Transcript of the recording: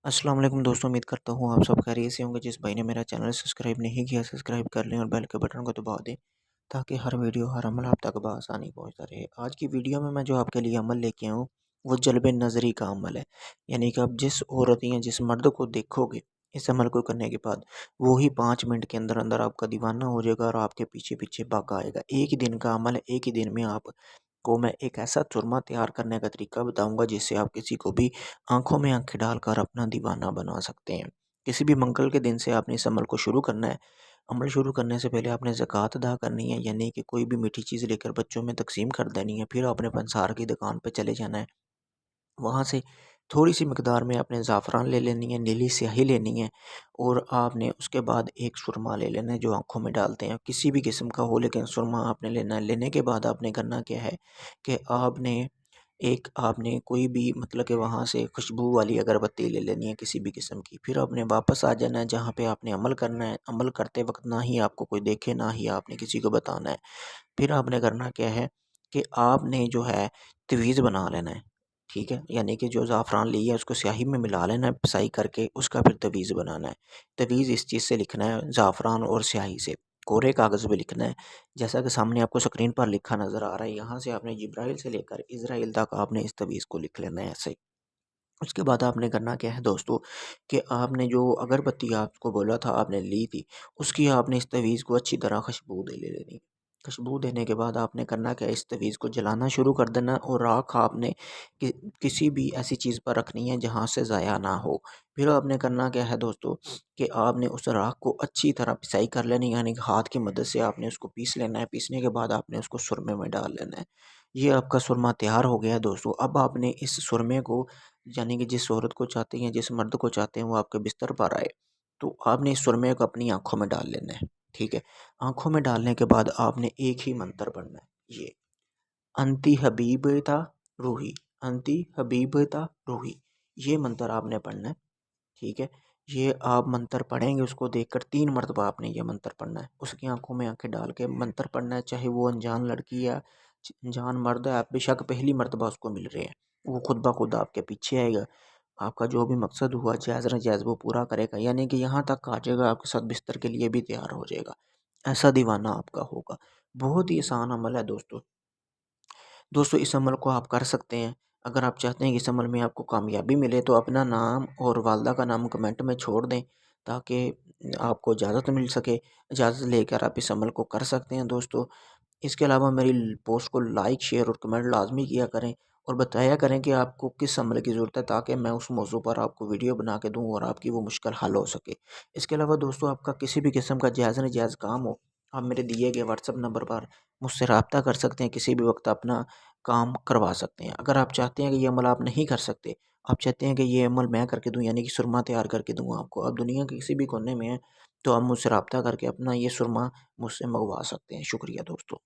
अस्सलाम वालेकुम दोस्तों, उम्मीद करता हूँ आप सब खैरियत से होंगे। जिस भाई ने मेरा चैनल सब्सक्राइब नहीं किया, सब्सक्राइब कर लें और बेल के बटन को दबा दें ताकि हर वीडियो हर अमल आप तक बआसानी पहुँचता रहे। आज की वीडियो में मैं जो आपके लिए अमल लेके आया हूँ वो जल्ब नज़री का अमल है। यानी कि आप जिस औरत या जिस मर्द को देखोगे इस अमल को करने के बाद वो ही 5 मिनट के अंदर अंदर आपका दीवाना हो जाएगा और आपके पीछे पीछे भागा आएगा। एक ही दिन का अमल है, एक ही दिन में आप को मैं एक ऐसा चूरमा तैयार करने का तरीका बताऊंगा जिससे आप किसी को भी आंखों में आंखें डालकर अपना दीवाना बना सकते हैं। किसी भी मंगल के दिन से आपने इस अमल को शुरू करना है। अमल शुरू करने से पहले आपने ज़कात अदा करनी है, यानी कि कोई भी मीठी चीज़ लेकर बच्चों में तकसीम कर देनी है। फिर आपने पंसार की दुकान पर चले जाना है। वहाँ से थोड़ी-सी मिकदार में आपने ज़ाफ़रान ले लेनी है, नीली स्याही लेनी है और आपने उसके बाद एक सुरमा ले लेना है जो आँखों में डालते हैं। किसी भी किस्म का हो लेकिन सुरमा आपने लेना है। लेने के बाद आपने करना क्या है कि आपने कोई भी मतलब कि वहाँ से खुशबू वाली अगरबत्ती ले लेनी है किसी भी किस्म की। फिर आपने वापस आ जाना है जहाँ पे आपने अमल करना है। अमल करते वक़्त ना ही आपको कोई देखे, ना ही आपने किसी को बताना है। फिर आपने करना क्या है कि आपने जो है तवीज़ बना लेना है, ठीक है? यानी कि जो ज़ाफ़रान ली है उसको स्याही में मिला लेना है पिसाई करके, उसका फिर तवीज़ बनाना है। तवीज़ इस चीज़ से लिखना है, ज़ाफ़रान और स्याही से, कोरे कागज़ पे लिखना है। जैसा कि सामने आपको स्क्रीन पर लिखा नज़र आ रहा है, यहाँ से आपने जिब्राइल से लेकर इज़राइल तक आपने इस तवीज़ को लिख लेना है ऐसे। उसके बाद आपने करना क्या है दोस्तों कि आपने जो अगरबत्ती आपको बोला था आपने ली थी, उसकी आपने इस तवीज़ को अच्छी तरह खुशबू दे ले लेनी है। खुशबू देने के बाद आपने करना क्या है, इस तवीज़ को जलाना शुरू कर देना और राख आपने कि किसी भी ऐसी चीज़ पर रखनी है जहाँ से ज़ाया ना हो। फिर आपने करना क्या है दोस्तों कि आपने उस राख को अच्छी तरह पिसाई कर लेनी है, यानी कि हाथ की मदद से आपने उसको पीस लेना है। पीसने के बाद आपने उसको सुरमे में डाल लेना है। ये आपका सुरमा तैयार हो गया है दोस्तों। अब आपने इस सुरमे को यानी कि जिस औरत को चाहते हैं, जिस मर्द को चाहते हैं वो आपके बिस्तर पर आए, तो आपने इस सुरमे को अपनी आँखों में डाल लेना है, ठीक है? आँखों में डालने के बाद आपने एक ही मंत्र पढ़ना है, ये अंति हबीबता रूही, अंति हबीबता रूही, ये मंत्र आपने पढ़ना है, ठीक है? ये आप मंत्र पढ़ेंगे, उसको देखकर 3 मर्तबा आपने ये मंत्र पढ़ना है। उसकी आँखों में आँखें डाल के मंत्र पढ़ना है, चाहे वो अनजान लड़की या अनजान मर्द है, आप बेशक पहली मर्तबा उसको मिल रहे हैं, वो खुद ब खुद आपके पीछे आएगा। आपका जो भी मकसद हुआ जायज़ नाजायज़ वो पूरा करेगा, यानी कि यहाँ तक आ जाएगा आपके साथ बिस्तर के लिए भी तैयार हो जाएगा। ऐसा दीवाना आपका होगा। बहुत ही आसान अमल है दोस्तों। दोस्तों इस अमल को आप कर सकते हैं। अगर आप चाहते हैं कि इस अमल में आपको कामयाबी मिले तो अपना नाम और वालदा का नाम कमेंट में छोड़ दें ताकि आपको इजाज़त मिल सके। इजाज़त लेकर आप इस अमल को कर सकते हैं दोस्तों। इसके अलावा मेरी पोस्ट को लाइक, शेयर और कमेंट लाज़मी किया करें और बताया करें कि आपको किस अमल की ज़रूरत है ताकि मैं उस मौज़ू पर आपको वीडियो बना के दूँ और आपकी वो मुश्किल हल हो सके। इसके अलावा दोस्तों आपका किसी भी किस्म का जायज़ नाजायज़ काम हो, आप मेरे दिए गए व्हाट्सएप नंबर पर मुझसे रब्ता कर सकते हैं, किसी भी वक्त अपना काम करवा सकते हैं। अगर आप चाहते हैं कि ये अमल आप नहीं कर सकते, आप चाहते हैं कि ये अमल मैं करके दूँ यानी कि सुरमा तैयार करके दूँ आपको, आप दुनिया के किसी भी कोने में हैं, तो आप मुझसे रब्ता करके अपना ये सुरमा मुझसे मँगवा सकते हैं। शुक्रिया दोस्तों।